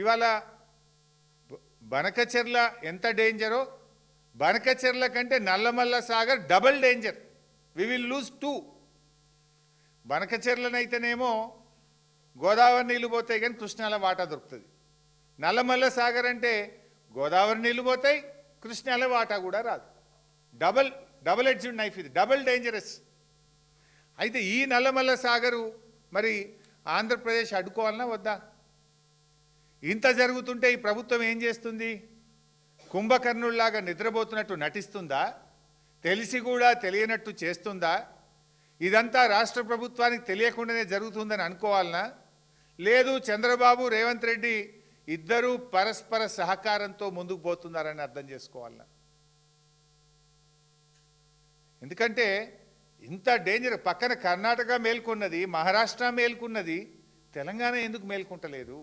ఇవాళ బనకచెర్ల ఎంత డేంజరో, బనకచెర్ల కంటే Nallamala Sagar double danger. We will lose 2. బనకచెర్లనైతేనేమో గోదావరి నీళ్లు పోతాయి కానీ కృష్ణాల వాటా దొరుకుతుంది. నల్లమల్ల సాగర్ అంటే గోదావరి నీళ్లు పోతాయి, కృష్ణాల వాటా కూడా రాదు. డబల్ ఎడ్జ్డ్ నైఫ్ ఇది, డబల్ డేంజరస్. అయితే ఈ నల్లమల్ల సాగరు మరి ఆంధ్రప్రదేశ్ అడ్డుకోవాలన్నా వద్దా? ఇంత జరుగుతుంటే ఈ ప్రభుత్వం ఏం చేస్తుంది? కుంభకర్ణుల్లాగా నిద్రపోతున్నట్టు నటిస్తుందా? తెలిసి కూడా తెలియనట్టు చేస్తుందా? ఇదంతా రాష్ట్ర ప్రభుత్వానికి తెలియకుండానే జరుగుతుందని అనుకోవాలనా? లేదు, చంద్రబాబు రేవంత్ రెడ్డి ఇద్దరూ పరస్పర సహకారంతో ముందుకు పోతున్నారని అర్థం చేసుకోవాలనా? ఎందుకంటే ఇంత డేంజర్, పక్కన కర్ణాటక మేల్కొన్నది, మహారాష్ట్ర మేల్కొన్నది, తెలంగాణ ఎందుకు మేల్కొంటలేదు?